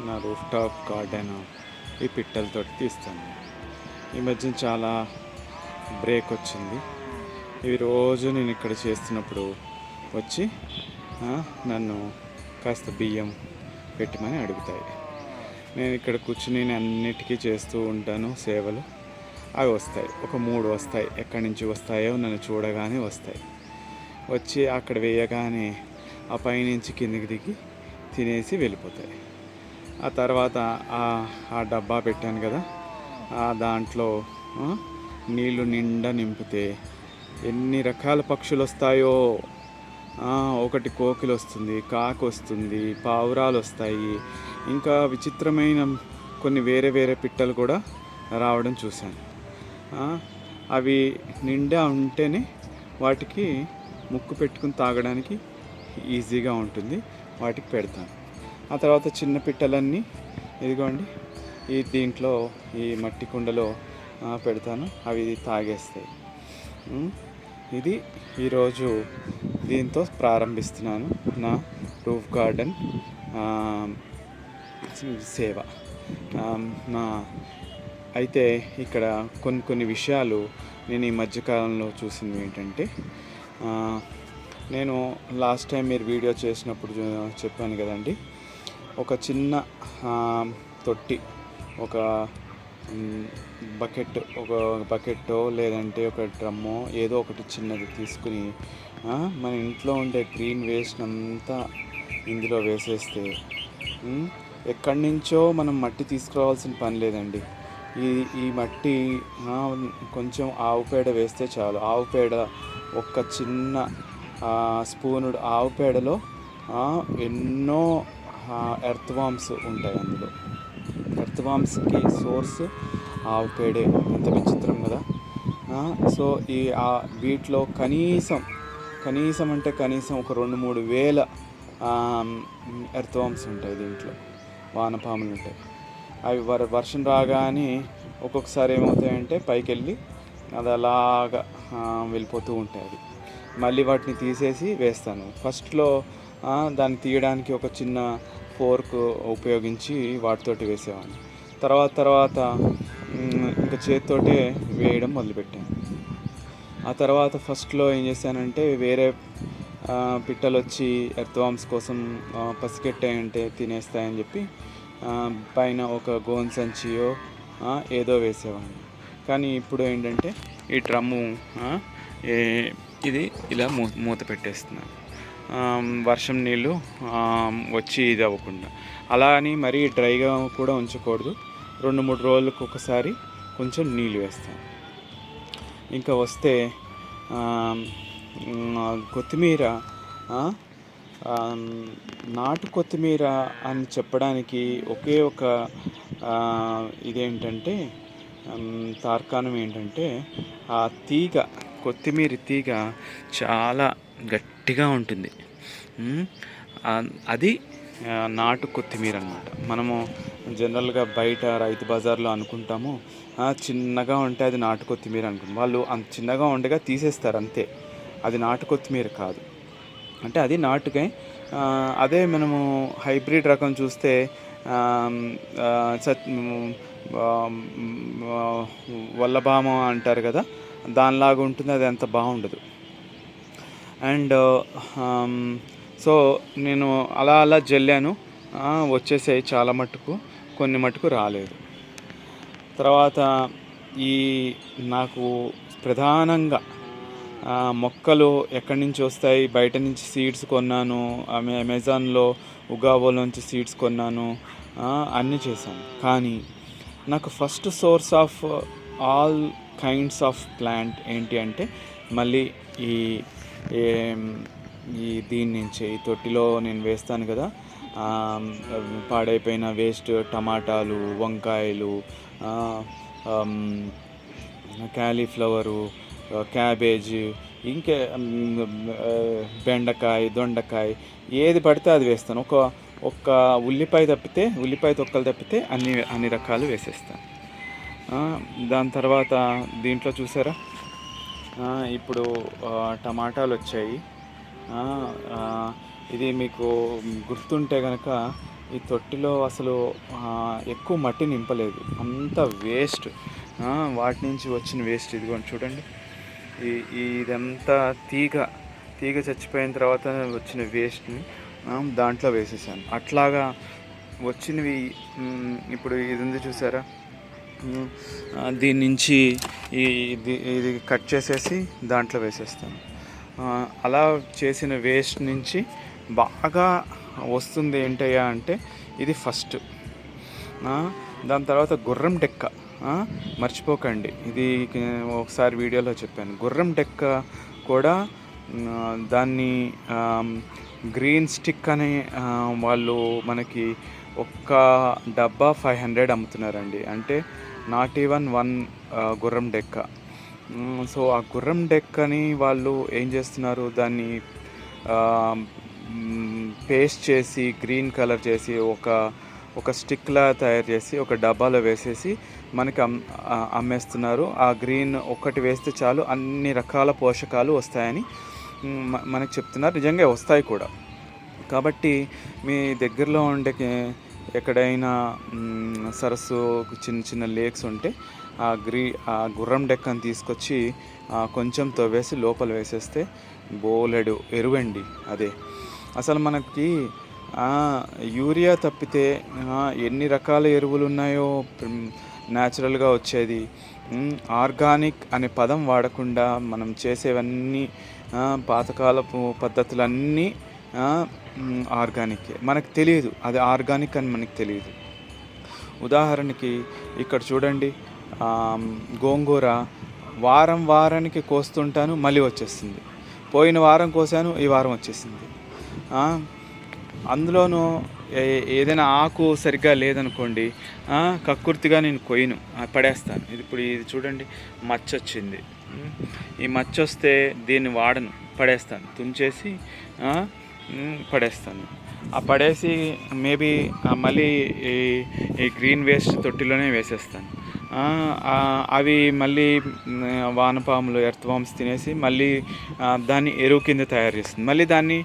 నా roof top garden ఈ పిట్టలతో తీస్తాను. ఈ మధ్య చాలా బ్రేక్ వచ్చింది. ఇవి రోజు నేను ఇక్కడ చేస్తున్నప్పుడు వచ్చి నన్ను కాస్త బియ్యం పెట్టమని అడుగుతాయి. నేను ఇక్కడ కూర్చుని అన్నిటికీ చేస్తూ ఉంటాను సేవలు. అవి వస్తాయి, ఒక 3 వస్తాయి. ఎక్కడి నుంచి వస్తాయో నన్ను చూడగానే వస్తాయి. వచ్చి అక్కడ వేయగానే ఆ పైనుంచి కిందికి దిగి తినేసి వెళ్ళిపోతాయి. ఆ తర్వాత ఆ డబ్బా పెట్టాను కదా, దాంట్లో నీళ్ళు నిండా నింపితే ఎన్ని రకాల పక్షులు వస్తాయో. ఒకటి కోకిలు వస్తుంది, కాకి వస్తుంది, పావురాలు వస్తాయి, ఇంకా విచిత్రమైన కొన్ని వేరే వేరే పిట్టలు కూడా రావడం చూశాను. అవి నిండా ఉంటేనే వాటికి ముక్కు పెట్టుకుని తాగడానికి ఈజీగా ఉంటుంది, వాటికి పెడతాను. ఆ తర్వాత చిన్న పిట్టలన్నీ ఇదిగోండి దీంట్లో ఈ మట్టి కుండలో పెడతాను, అవి తాగేస్తాయి. ఇది ఈరోజు దీంతో ప్రారంభిస్తున్నాను నా రూఫ్ గార్డెన్ సేవ. అయితే ఇక్కడ కొన్ని విషయాలు నేను ఈ మధ్యకాలంలో చూసింది ఏంటంటే, నేను లాస్ట్ టైం మీరు వీడియో చేసినప్పుడు చెప్పాను కదండి, ఒక చిన్న తొట్టి, ఒక బకెట్టో లేదంటే ఒక డ్రమ్మో ఏదో ఒకటి చిన్నది తీసుకుని మన ఇంట్లో ఉండే గ్రీన్ వేస్ట్ అంతా ఇందులో వేసేస్తే ఎక్కడి నుంచో మనం మట్టి తీసుకురావాల్సిన పని లేదండి. ఈ మట్టి కొంచెం ఆవు పేడ వేస్తే చాలు. ఆవు పేడ ఒక చిన్న స్పూనుడు ఆవు పేడలో ఎన్నో ఎర్త్ వామ్స్ ఉంటాయి. అందులో ఎర్త్ వామ్స్కి సోర్స్ ఆవు పేడే. ఎంత విచిత్రం కదా. సో వీటిలో కనీసం అంటే కనీసం ఒక 2-3 వేల ఎర్త్ వామ్స్ ఉంటాయి. దీంట్లో వానపాములు ఉంటాయి. అవి వర్షం రాగానే ఒక్కొక్కసారి ఏమవుతాయంటే పైకి వెళ్ళి అది అలాగా వెళ్ళిపోతూ ఉంటాయి. అది మళ్ళీ వాటిని తీసేసి వేస్తాను. ఫస్ట్లో దాన్ని తీయడానికి ఒక చిన్న ఫోర్క్ ఉపయోగించి వాటితోటి వేసేవాడిని. తర్వాత ఇంకా చేతితోటే వేయడం మొదలుపెట్టాను. ఆ తర్వాత ఫస్ట్లో ఏం చేశానంటే, వేరే పిట్టలు వచ్చి ఎర్త్వామ్స్ కోసం పసిగట్టాయంటే తినేస్తాయని చెప్పి పైన ఒక గోన్ సంచియో ఏదో వేసేవాడిని. కానీ ఇప్పుడు ఏంటంటే ఈ డ్రమ్ము ఇది ఇలా మూత పెట్టేస్తున్నాను, వర్షం నీళ్ళు వచ్చి ఇది అవ్వకుండా. అలా అని మరీ డ్రైగా కూడా ఉంచకూడదు. 2-3 రోజులకు ఒకసారి కొంచెం నీళ్ళు వేస్తాను. ఇంకా వస్తే కొత్తిమీర, నాటు కొత్తిమీర అని చెప్పడానికి ఒకే ఒక ఇదేంటంటే తార్కాణం ఏంటంటే, ఆ కొత్తిమీర తీగ చాలా గట్టిగా ఉంటుంది. అది నాటు కొత్తిమీర అన్నమాట. మనము జనరల్గా బయట రైతు బజార్లో అనుకుంటాము చిన్నగా ఉంటే అది నాటు కొత్తిమీర అనుకుంటాం. వాళ్ళు అంత చిన్నగా ఉండగా తీసేస్తారు అంతే. అది నాటు కొత్తిమీర కాదు. అంటే అది నాటుగా. అదే మనము హైబ్రిడ్ రకం చూస్తే వల్లభామ అంటారు కదా, దానిలాగా ఉంటుంది. అది అంత బాగుండదు. అండ్ సో నేను అలా జల్లాను, వచ్చేసాయి చాలా మట్టుకు, కొన్ని మట్టుకు రాలేదు. తర్వాత నాకు ప్రధానంగా మొక్కలు ఎక్కడి నుంచి వస్తాయి, బయట నుంచి సీడ్స్ కొన్నాను, అమెజాన్లో ఉగావోలోంచి సీడ్స్ కొన్నాను, అన్నీ చేశాను. కానీ నాకు first source of all kinds of plant ఏంటి అంటే, మళ్ళీ దీని నుంచి ఈ తొట్టిలో నేను వేస్తాను కదా, పాడైపోయిన వేస్ట్ టమాటాలు, వంకాయలు, క్యాలీఫ్లవరు, క్యాబేజీ, ఇంకా బెండకాయ, దొండకాయ, ఏది పడితే అది వేస్తాను. ఒక్క ఉల్లిపాయ తొక్కలు తప్పితే అన్ని రకాలు వేసేస్తాను. దాని తర్వాత దీంట్లో చూసారా, ఇప్పుడు టమాటాలు వచ్చాయి. ఇది మీకు గుర్తుంటే కనుక ఈ తొట్టిలో అసలు ఎక్కువ మట్టి నింపలేదు, అంత వేస్ట్. వాటి నుంచి వచ్చిన వేస్ట్ ఇదిగోండి చూడండి. ఇదంతా తీగ చచ్చిపోయిన తర్వాత వచ్చిన వేస్ట్ని దాంట్లో వేసేసాను. అట్లాగా వచ్చినవి ఇప్పుడు ఇది ఉంది చూసారా, దీని నుంచి ఇది కట్ చేసేసి దాంట్లో వేసేస్తాను. అలా చేసిన వేస్ట్ నుంచి బాగా వస్తుంది ఏంటయ్యా అంటే ఇది ఫస్ట్. దాని తర్వాత గుర్రం డెక్క, మర్చిపోకండి, ఇది ఒకసారి వీడియోలో చెప్పాను. గుర్రం డెక్క కూడా దాన్ని గ్రీన్ స్టిక్ అనే వాళ్ళు మనకి ఒక్క డబ్బా 500 అమ్ముతున్నారండి, అంటే నాట్ ఈవెన్ 1 గుర్రం డెక్క. సో ఆ గుర్రం డెక్కని వాళ్ళు ఏం చేస్తున్నారు, దాన్ని పేస్ట్ చేసి గ్రీన్ కలర్ చేసి ఒక స్టిక్లా తయారు చేసి ఒక డబ్బాలో వేసేసి మనకి అమ్మేస్తున్నారు. ఆ గ్రీన్ ఒక్కటి వేస్తే చాలు అన్ని రకాల పోషకాలు వస్తాయని మనకి చెప్తున్నారు. నిజంగా వస్తాయి కూడా. కాబట్టి మీ దగ్గరలో ఉండే ఎక్కడైనా సరస్సు చిన్న చిన్న లేక్స్ ఉంటే ఆ గుర్రం డెక్కను తీసుకొచ్చి కొంచెం తవ్వేసి లోపల వేసేస్తే బోలెడు ఎరువండి అదే. అసలు మనకి యూరియా తప్పితే ఎన్ని రకాల ఎరువులు ఉన్నాయో న్యాచురల్గా వచ్చేది. ఆర్గానిక్ అనే పదం వాడకుండా మనం చేసేవన్నీ పాతకాలపు పద్ధతులన్నీ ఆర్గానిక్. మనకు తెలియదు అది ఆర్గానిక్ అని మనకు తెలియదు. ఉదాహరణకి ఇక్కడ చూడండి, గోంగూర వారానికి కోస్తుంటాను, మళ్ళీ వచ్చేస్తుంది. పోయిన వారం కోసాను, ఈ వారం వచ్చేసింది. అందులోనూ ఏదైనా ఆకు సరిగ్గా లేదనుకోండి, కక్కుర్తిగా నేను కొయ్యను, పడేస్తాను. ఇప్పుడు ఇది చూడండి, మచ్చ వచ్చింది. ఈ మచ్చ వస్తే దీన్ని వాడను, పడేస్తాను, తుంచేసి పడేస్తాను. పడేసి మేబీ మళ్ళీ ఈ గ్రీన్ వేస్ట్ తొట్టిలోనే వేసేస్తాను. అవి మళ్ళీ వానపాములు ఎర్త్వామ్స్ తినేసి మళ్ళీ దాన్ని ఎరువు కింద తయారు చేస్తుంది. మళ్ళీ దాన్ని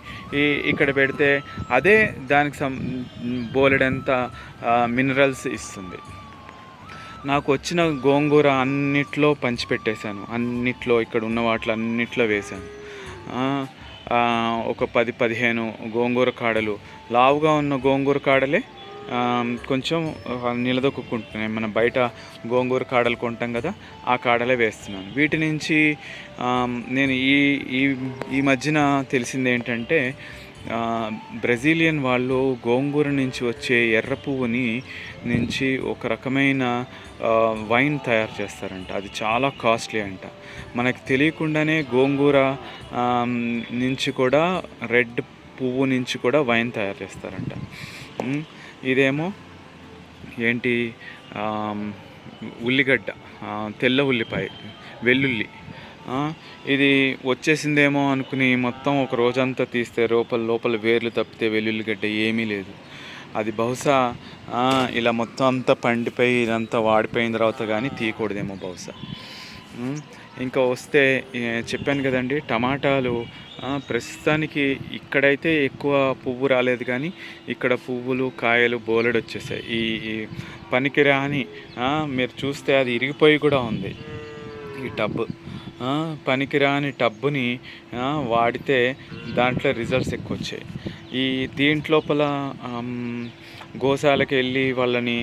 ఇక్కడ పెడితే అదే దానికి బోలెడంత మినరల్స్ ఇస్తుంది. నాకు వచ్చిన గోంగూర అన్నిట్లో పంచిపెట్టేశాను, అన్నిట్లో ఇక్కడ ఉన్న వాటిలో అన్నిట్లో వేశాను. ఒక 10-15 గోంగూర కాడలు, లావుగా ఉన్న గోంగూర కాడలే కొంచెం నిలదొక్కుంటున్నాయి. మనం బయట గోంగూర కాడలు కొంటాం కదా, ఆ కాడలే వేస్తున్నాను. వీటి నుంచి నేను ఈ మధ్యన తెలిసింది ఏంటంటే, బ్రెజిలియన్ వాళ్ళు గోంగూర నుంచి వచ్చే ఎర్ర పువ్వుని నుంచి ఒక రకమైన వైన్ తయారు చేస్తారంట. అది చాలా కాస్ట్లీ అంట. మనకు తెలియకుండానే గోంగూర నుంచి కూడా, రెడ్ పువ్వు నుంచి కూడా వైన్ తయారు చేస్తారంట. ఇదేమో ఏంటి, ఉల్లిగడ్డ, తెల్ల ఉల్లిపాయ, వెల్లుల్లి. ఇది వచ్చేసిందేమో అనుకుని మొత్తం ఒక రోజంతా తీస్తే లోపల వేర్లు తప్పితే వెల్లుల్లిగడ్డ ఏమీ లేదు. అది బహుశా ఇలా మొత్తం అంతా పండిపోయి ఇదంతా వాడిపోయిన తర్వాత కానీ తీయకూడదేమో బహుశా. ఇంకా వస్తే చెప్పాను కదండి, టమాటాలు ప్రస్తుతానికి ఇక్కడైతే ఎక్కువ పువ్వు రాలేదు, కానీ ఇక్కడ పువ్వులు కాయలు బోలెడు వచ్చేసాయి. ఈ పనికిరాని మీరు చూస్తే అది ఇరిగిపోయి కూడా ఉంది ఈ టబ్. పనికిరాని టబ్బుని వాడితే దాంట్లో రిజల్ట్స్ ఎక్కువ వచ్చాయి. దీంట్లోపల గోశాలకు వెళ్ళి వాళ్ళని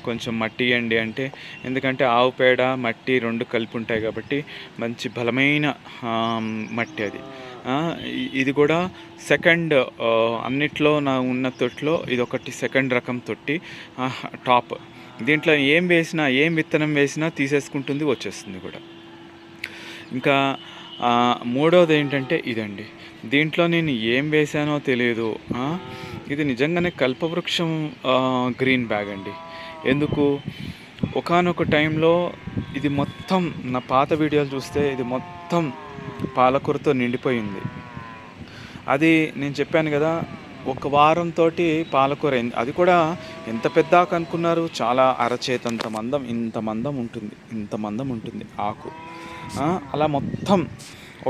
కొంచెం మట్టి ఇవ్వండి అంటే, ఎందుకంటే ఆవు పేడ మట్టి 2 కలిపి ఉంటాయి కాబట్టి మంచి బలమైన మట్టి అది. ఇది కూడా సెకండ్, అన్నిట్లో ఉన్న తొట్టిలో ఇది ఒకటి సెకండ్ రకం తొట్టి, టాప్. దీంట్లో ఏం విత్తనం వేసినా తీసేసుకుంటుంది, వచ్చేస్తుంది కూడా. ఇంకా మూడవది ఏంటంటే ఇదండి, దీంట్లో నేను ఏం వేసానో తెలియదు. ఇది నిజంగానే కల్పవృక్షం గ్రీన్ బ్యాగ్ అండి. ఎందుకు, ఒకానొక టైంలో ఇది మొత్తం, నా పాత వీడియోలు చూస్తే ఇది మొత్తం పాలకూరతో నిండిపోయింది. అది నేను చెప్పాను కదా, ఒక వారంతో పాలకూర అయింది. అది కూడా ఎంత పెద్ద ఆకు అనుకున్నారు, చాలా అరచేతంత మందం, ఇంత మందం ఉంటుంది ఆకు. అలా మొత్తం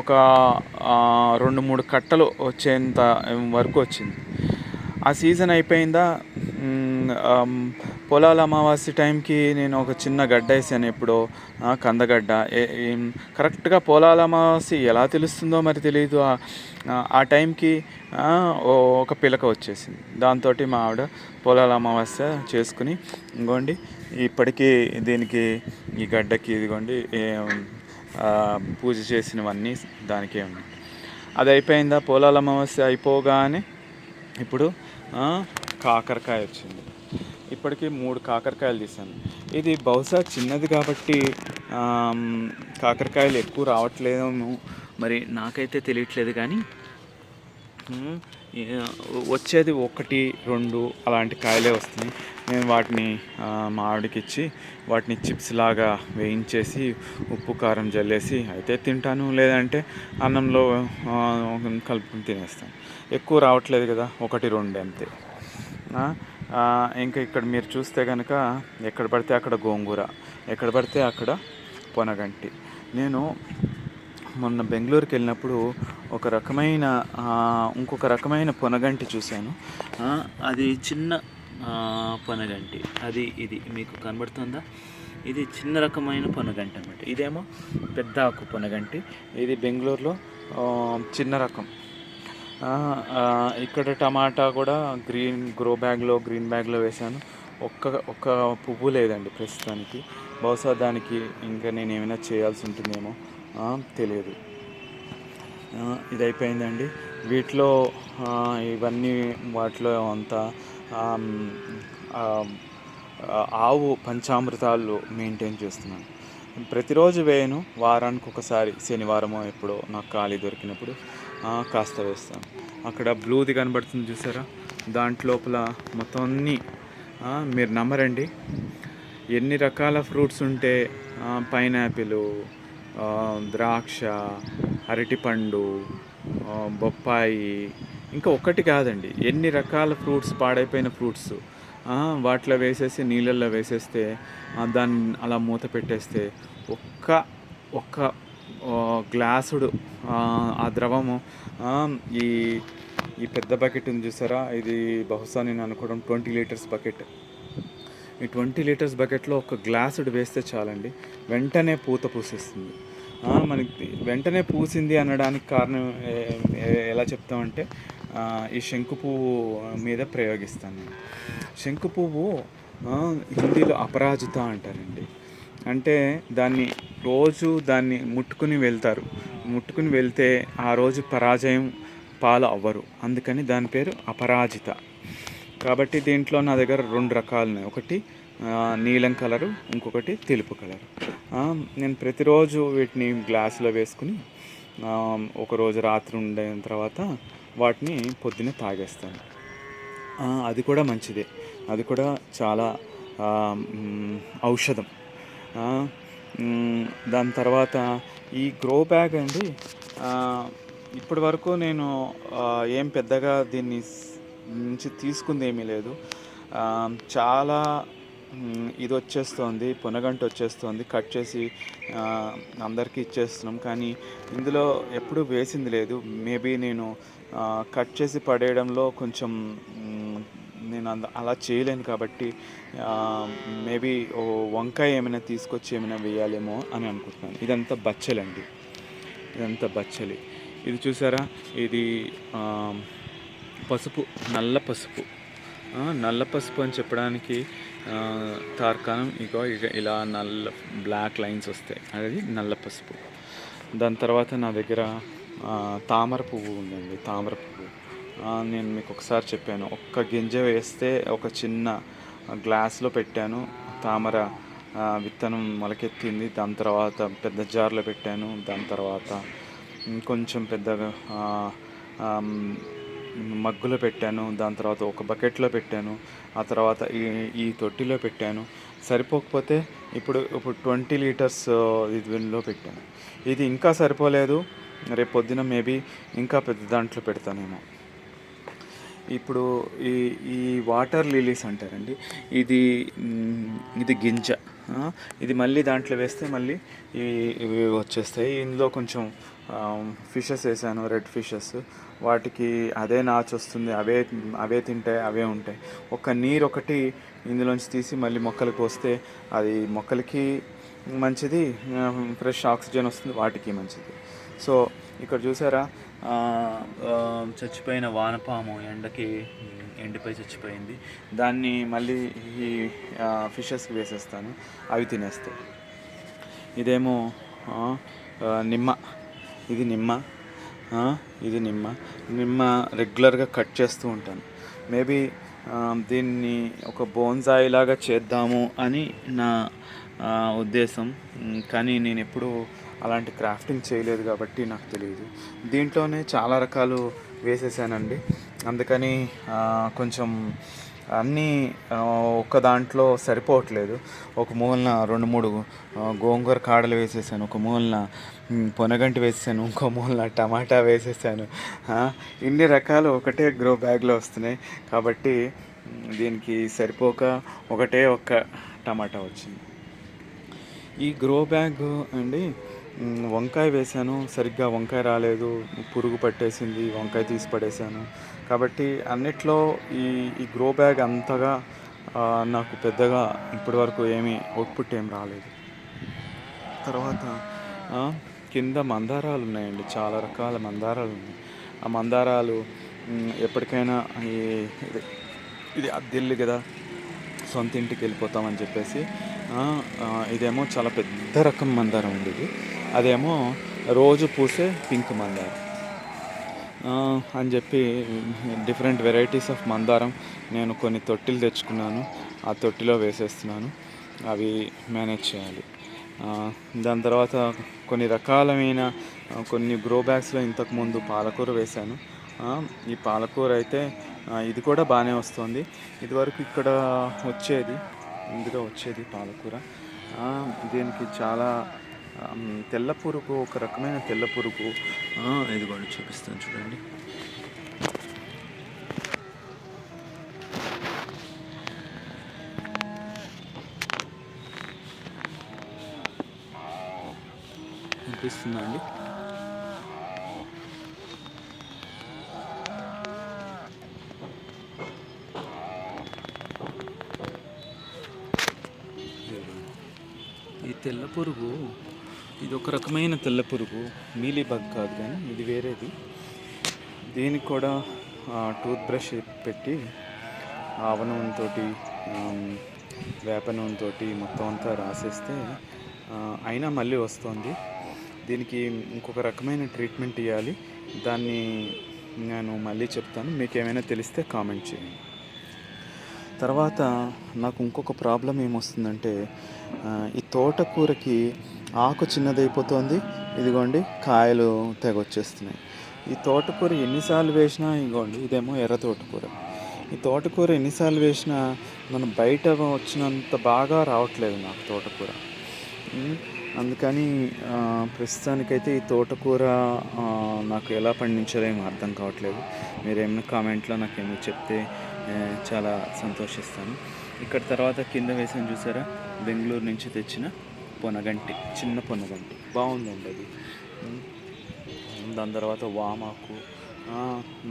ఒక 2-3 కట్టలు వచ్చేంత వరకు వచ్చింది. ఆ సీజన్ అయిపోయిందా. పొలాల అమావాస్య టైంకి నేను ఒక చిన్న గడ్డ వేసాను ఎప్పుడో, కందగడ్డ. కరెక్ట్గా పొలాల అమావాస్య ఎలా తెలుస్తుందో మరి తెలియదు. ఆ టైంకి ఒక పిలక వచ్చేసింది. దాంతో మా ఆవిడ పొలాల అమావాస్య చేసుకుని, ఇంకోండి ఇప్పటికీ దీనికి, ఈ గడ్డకి ఇదిగోండి పూజ చేసినవన్నీ దానికే ఉన్నాయి. అది అయిపోయిందా, పొలాల అమావాస్య అయిపోగానే ఇప్పుడు కాకరకాయ వచ్చింది. ఇప్పటికీ 3 కాకరకాయలు తీసాను. ఇది బహుశా చిన్నది కాబట్టి కాకరకాయలు ఎక్కువ రావట్లేదేమో మరి, నాకైతే తెలియట్లేదు. కానీ వచ్చేది 1, 2 అలాంటి కాయలే వస్తున్నాయి. నేను వాటిని మా ఆవిడకి ఇచ్చి వాటిని చిప్స్ లాగా వేయించేసి ఉప్పు కారం జల్లేసి అయితే తింటాను, లేదంటే అన్నంలో కలుపుకొని తినేస్తాను. ఎక్కువ రావట్లేదు కదా, 1, 2 అంతే. ఇంకా ఇక్కడ మీరు చూస్తే కనుక ఎక్కడ పడితే అక్కడ గోంగూర, ఎక్కడ పడితే అక్కడ పొనగంటి. నేను మొన్న బెంగళూరుకి వెళ్ళినప్పుడు ఇంకొక రకమైన పొనగంటి చూశాను. అది చిన్న పొనగంటి. ఇది మీకు కనబడుతుందా? ఇది చిన్న రకమైన పొనగంటి అన్నమాట. ఇదేమో పెద్ద ఆకు పొనగంటి. ఇది బెంగళూరులో చిన్న రకం. ఇక్కడ టమాటా కూడా గ్రీన్ బ్యాగ్లో వేశాను. ఒక్క పువ్వు లేదండి ప్రస్తుతానికి. బహుశా దానికి ఇంకా నేను ఏమైనా చేయాల్సి ఉంటుందేమో తెలియదు. ఇది అయిపోయిందండి. వీటిలో వాటిలో అంతా ఆవు పంచామృతాలు మెయింటైన్ చేస్తున్నాను. ప్రతిరోజు వేయను, వారానికి ఒకసారి శనివారమో ఎప్పుడో నాకు ఖాళీ దొరికినప్పుడు కాస్త వేస్తాను. అక్కడ బ్లూది కనబడుతుంది చూసారా, దాంట్లోపల మొత్తం అన్నీ మీరు నమ్మరండి ఎన్ని రకాల ఫ్రూట్స్ ఉంటే, పైనాపిల్, ద్రాక్ష, అరటిపండు, బొప్పాయి, ఇంకా ఒక్కటి కాదండి, ఎన్ని రకాల ఫ్రూట్స్, పాడైపోయిన ఫ్రూట్స్ వాటిలో వేసేసి నీళ్ళల్లో వేసేస్తే, దాన్ని అలా మూత పెట్టేస్తే ఒక్క గ్లాసుడు ఆ ద్రవము, ఈ పెద్ద బకెట్ ఉంది చూసారా, ఇది బహుశా నేను అనుకోవడం 20 లీటర్స్ బకెట్. ఈ 20 లీటర్స్ బకెట్లో ఒక గ్లాసుడు వేస్తే చాలండి, వెంటనే పూత పూసేస్తుంది. మనకి వెంటనే పూసింది అనడానికి కారణం ఎలా చెప్తామంటే, ఈ శంకు పువ్వు మీద ప్రయోగిస్తాను నేను. శంకు పువ్వు హిందీలో అపరాజిత అంటారండి. అంటే దాన్ని ముట్టుకుని వెళ్తే ఆ రోజు పరాజయం పాలు అవ్వరు, అందుకని దాని పేరు అపరాజిత. కాబట్టి దీంట్లో నా దగ్గర 2 రకాలు ఉన్నాయి. ఒకటి నీలం కలరు, ఇంకొకటి తెలుపు కలరు. నేను ప్రతిరోజు వీటిని గ్లాసులో వేసుకుని ఒకరోజు రాత్రి ఉండిన తర్వాత వాటిని పొద్దున్నే తాగేస్తాను. అది కూడా మంచిదే, అది కూడా చాలా ఔషధం. దాని తర్వాత ఈ గ్రో బ్యాగ్ అండి, ఇప్పటి వరకు నేను ఏం పెద్దగా దీన్ని నుంచి తీసుకుంది ఏమీ లేదు. చాలా ఇది వచ్చేస్తుంది, పొనగంటి వచ్చేస్తుంది, కట్ చేసి అందరికీ ఇచ్చేస్తున్నాం. కానీ ఇందులో ఎప్పుడూ వేసింది లేదు. మేబీ నేను కట్ చేసి పడేయడంలో కొంచెం నేను అలా చేయలేను కాబట్టి మేబీ వంకాయ ఏమైనా తీసుకొచ్చి ఏమైనా వేయాలేమో అని అనుకుంటున్నాను. ఇదంతా బచ్చలండి, బచ్చలి. ఇది చూసారా, ఇది పసుపు, నల్ల పసుపు అని చెప్పడానికి తార్కాణం ఇక ఇలా బ్లాక్ లైన్స్ వస్తాయి, అది నల్ల పసుపు. దాని తర్వాత నా దగ్గర తామర పువ్వు ఉందండి. తామర పువ్వు నేను మీకు ఒకసారి చెప్పాను, ఒక్క గింజ వేస్తే ఒక చిన్న గ్లాస్లో పెట్టాను, తామర విత్తనం మొలకెత్తింది. దాని తర్వాత పెద్ద జార్లో పెట్టాను, దాని తర్వాత కొంచెం పెద్దగా మగ్గులో పెట్టాను, దాని తర్వాత ఒక బకెట్లో పెట్టాను, ఆ తర్వాత ఈ తొట్టిలో పెట్టాను. సరిపోకపోతే ఇప్పుడు 20 లీటర్స్ దీనిలో పెట్టాను. ఇది ఇంకా సరిపోలేదు, రేపు పొద్దున మేబీ ఇంకా పెద్ద దాంట్లో పెడతానేమో. ఇప్పుడు ఈ వాటర్ లిలీస్ అంటారండి, ఇది గింజ. ఇది మళ్ళీ దాంట్లో వేస్తే మళ్ళీ ఇవి వచ్చేస్తాయి. ఇందులో కొంచెం ఫిషెస్ వేసాను, రెడ్ ఫిషెస్. వాటికి అదే నాచు వస్తుంది, అవే అవే తింటాయి, అవే ఉంటాయి. ఒక నీరు ఒకటి ఇందులోంచి తీసి మళ్ళీ మొక్కలకు పోస్తే అది మొక్కలకి మంచిది, ఫ్రెష్ ఆక్సిజన్ వస్తుంది, వాటికి మంచిది. సో ఇక్కడ చూసారా, ఆ, ఆ, చచ్చిపోయిన వానపాము ఎండకి ఎండిపోయి చచ్చిపోయింది. దాన్ని మళ్ళీ ఈ ఫిషెస్కి వేసేస్తాను, అవి తినేస్తాయి. ఇదేమో ఆ, నిమ్మ. ఇది నిమ్మ. ఆ, ఇది నిమ్మ. నిమ్మ రెగ్యులర్గా కట్ చేస్తూ ఉంటాను. మేబీ దీన్ని ఒక బోన్సాయి లాగా చేద్దాము అని నా ఉద్దేశం. కానీ నేను ఎప్పుడూ అలాంటి క్రాఫ్టింగ్ చేయలేదు కాబట్టి నాకు తెలియదు. దీంట్లోనే చాలా రకాలు వేసేసానండి. అందుకని కొంచెం అన్నీ ఒక్క దాంట్లో సరిపోవట్లేదు. ఒక మూలన 2-3 గోంగూర కాడలు వేసేసాను, ఒక మూలన పొనగంటి వేసేసాను, ఇంకో మూలన టమాటా వేసేసాను. ఇన్ని రకాలు ఒకటే గ్రో బ్యాగ్లో వస్తున్నాయి కాబట్టి దీనికి సరిపోక ఒకటే ఒక్క టమాటా వచ్చింది. ఈ గ్రో బ్యాగ్ అండి, వంకాయ వేశాను, సరిగ్గా వంకాయ రాలేదు, పురుగు పట్టేసింది, వంకాయ తీసి పడేశాను. కాబట్టి అన్నిట్లో ఈ ఈ గ్రో బ్యాగ్ అంతగా నాకు పెద్దగా ఇప్పటివరకు ఏమీ అవుట్పుట్ ఏం రాలేదు. తర్వాత కింద మందారాలు ఉన్నాయండి, చాలా రకాల మందారాలు ఉన్నాయి. ఆ మందారాలు ఎప్పటికైనా ఇది అద్దెల్లు కదా, సొంత ఇంటికి వెళ్ళిపోతామని చెప్పేసి ఇదేమో చాలా పెద్ద రకం మందారం ఉంది. ఇది అదేమో రోజు పూసే పింక్ మందారం అని చెప్పి డిఫరెంట్ వెరైటీస్ ఆఫ్ మందారం నేను కొన్ని తొట్టిలు తెచ్చుకున్నాను. ఆ తొట్టిలో వేసేస్తున్నాను, అవి మేనేజ్ చేయాలి. దాని తర్వాత కొన్ని రకాలమైన కొన్ని గ్రో బ్యాగ్స్లో ఇంతకుముందు పాలకూర వేశాను. ఈ పాలకూర అయితే ఇది కూడా బాగానే వస్తుంది. ఇదివరకు ఇక్కడ వచ్చేది, ఇందులో వచ్చేది పాలకూర. దీనికి చాలా తెల్ల పురుగు, ఒక రకమైన తెల్ల పురుగు. ఇదిగోండి చూపిస్తాను చూడండి. అనిపిస్తుందా అండి? ఈ తెల్ల పురుగు, ఇది ఒక రకమైన తెల్ల పురుగు, మీలీ బగ్ కాదు కానీ ఇది వేరేది. దీనికి కూడా టూత్ బ్రష్ పెట్టి ఆవ నూనెతో, వేప నూనెతో మొత్తం అంతా రాసేస్తే అయినా మళ్ళీ వస్తుంది. దీనికి ఇంకొక రకమైన ట్రీట్మెంట్ ఇవ్వాలి, దాన్ని నేను మళ్ళీ చెప్తాను. మీకు ఏమైనా తెలిస్తే కామెంట్ చేయండి. తర్వాత నాకు ఇంకొక ప్రాబ్లం ఏమొస్తుందంటే, ఈ తోటకూరకి ఆకు చిన్నదైపోతుంది, ఇదిగోండి కాయలు తెగొచ్చేస్తున్నాయి. ఈ తోటకూర ఎన్నిసార్లు వేసినా, ఇదిగోండి ఇదేమో ఎర్ర తోటకూర, ఈ తోటకూర ఎన్నిసార్లు వేసినా మనం బయట వచ్చినంత బాగా రావట్లేదు నాకు తోటకూర. అందుకని ప్రస్తుతానికైతే ఈ తోటకూర నాకు ఎలా పండించాలేమో అర్థం కావట్లేదు. మీరేమైనా కామెంట్లో నాకు ఏమో చెప్తే చాలా సంతోషిస్తాను. ఇక్కడ తర్వాత కింద వేసాను చూసారా, బెంగళూరు నుంచి తెచ్చిన పొనగంటి, చిన్న పొనగంటి, బాగుందండి అది. దాని తర్వాత వామాకు.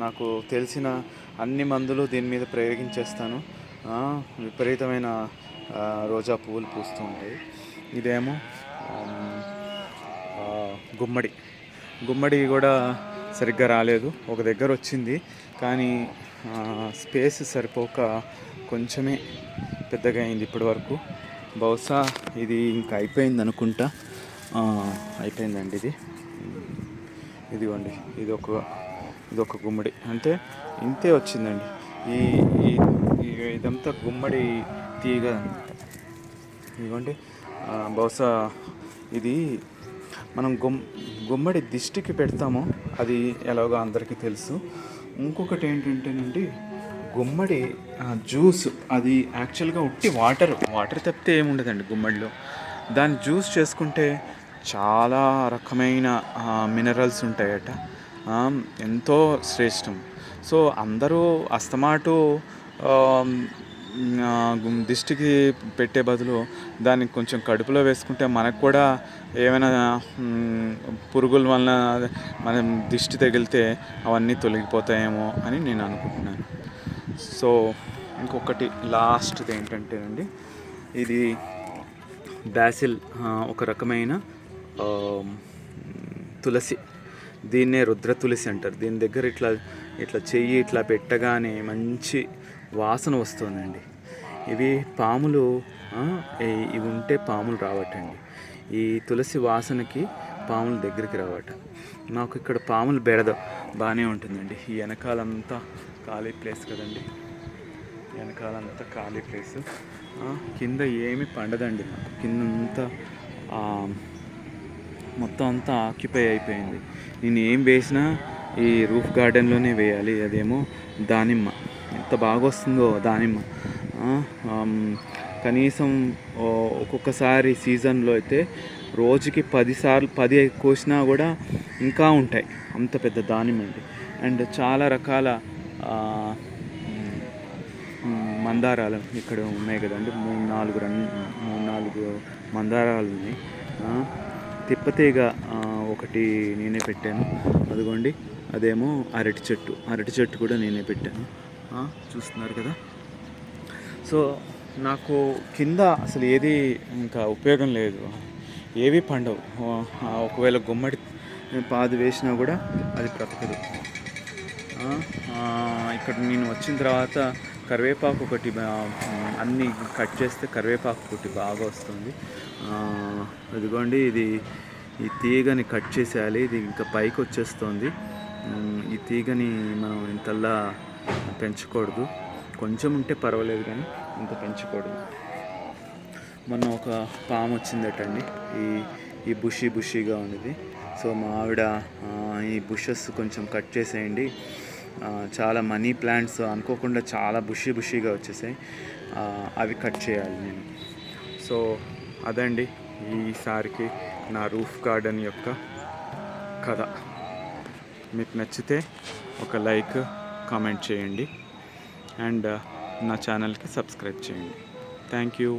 నాకు తెలిసిన అన్ని మందులు దీని మీద ప్రయోగించేస్తాను. విపరీతమైన రోజా పువ్వులు పూస్తూ ఉంటాయి. ఇదేమో గుమ్మడి కూడా సరిగ్గా రాలేదు, ఒక దగ్గర వచ్చింది కానీ స్పేస్ సరిపోక కొంచెమే పెద్దగా అయింది ఇప్పటి వరకు. బహుశా ఇది ఇంకా అయిపోయింది అనుకుంటా. అయిపోయిందండి ఇది. ఇదిగోండి ఇదొక గుమ్మడి, అంటే ఇంతే వచ్చిందండి. ఇదంతా గుమ్మడి తీగ అనమాట. ఇదిగోండి, బహుశా ఇది మనం గుమ్మడి దిష్టికి పెడతాము, అది ఎలాగో అందరికీ తెలుసు. ఇంకొకటి ఏంటంటేనండి, గుమ్మడి జ్యూస్, అది యాక్చువల్గా ఉట్టి వాటర్ తప్పితే ఏముండదండి గుమ్మడిలో. దాన్ని జ్యూస్ చేసుకుంటే చాలా రకమైన మినరల్స్ ఉంటాయట, ఎంతో శ్రేష్టం. సో అందరూ అస్తమాటు దిష్టికి పెట్టే బదులు దాన్ని కొంచెం కడుపులో వేసుకుంటే మనకు కూడా ఏమైనా పురుగుల వలన మనం దిష్టి తగిలితే అవన్నీ తొలగిపోతాయేమో అని నేను అనుకుంటున్నాను. సో ఇంకొకటి లాస్ట్ది ఏంటంటేనండి, ఇది బాసిల్, ఒక రకమైన తులసి. దీన్నే రుద్ర తులసి అంటారు. దీని దగ్గర ఇట్లా ఇట్లా చెయ్యి ఇట్లా పెట్టగానే మంచి వాసన వస్తుందండి. ఇవి పాములు, ఇవి ఉంటే పాములు రావటండి. ఈ తులసి వాసనకి పాముల దగ్గరికి రావట. నాకు ఇక్కడ పాముల బెడద బాగానే ఉంటుందండి. ఈ వెనకాలంతా ఖాళీ ప్లేస్ కదండి, వెనకాలంతా ఖాళీ ప్లేస్. కింద ఏమి పండదండి నాకు. కిందంతా మొత్తం అంతా ఆక్యుపై అయిపోయింది. నేను ఏం వేసినా ఈ రూఫ్ గార్డెన్లోనే వేయాలి. అదేమో దానిమ్మ, ఎంత బాగా వస్తుందో దానిమ్మ. కనీసం ఒక్కొక్కసారి సీజన్లో అయితే రోజుకి 10 కోసినా కూడా ఇంకా ఉంటాయి. అంత పెద్ద దానిమ్మ అండి. అండ్ చాలా రకాల మందారాలు ఇక్కడ ఉన్నాయి కదండి. 3-4 మందారాలు ఉన్నాయి. తిప్పతీగ ఒకటి నేనే పెట్టాను, అదిగోండి. అదేమో అరటి చెట్టు కూడా నేనే పెట్టాను, చూస్తున్నారు కదా. సో నాకు కింద అసలు ఏది ఇంకా ఉపయోగం లేదు, ఏవి పండవు. ఒకవేళ గుమ్మడి పాదు వేసినా కూడా అది బ్రతకదు. ఇక్కడ నేను వచ్చిన తర్వాత కరివేపాకు ఒకటి, అన్నీ కట్ చేస్తే కరివేపాకు ఒకటి బాగా వస్తుంది. ఇదిగోండి, ఈ తీగని కట్ చేసేయాలి. ఇది ఇంకా పైకి వచ్చేస్తుంది. ఈ తీగని మనం ఇంతలా పెంచకూడదు. కొంచెం ఉంటే పర్వాలేదు కానీ ఇంత పెంచకూడదు. మొన్న ఒక పాము వచ్చిందటండి, ఈ బుషీగా ఉన్నది. సో మా ఆవిడ ఈ బుషెస్ కొంచెం కట్ చేసేయండి, చాలా మనీ ప్లాంట్స్ అనుకోకుండా చాలా బుషీగా వచ్చేసాయి, అవి కట్ చేయాలి నేను. సో అదండి ఈసారికి నా రూఫ్ గార్డెన్ యొక్క కథ. మీకు నచ్చితే ఒక లైక్, కామెంట్ చేయండి అండ్ నా ఛానల్కి సబ్స్క్రైబ్ చేయండి. Thank you.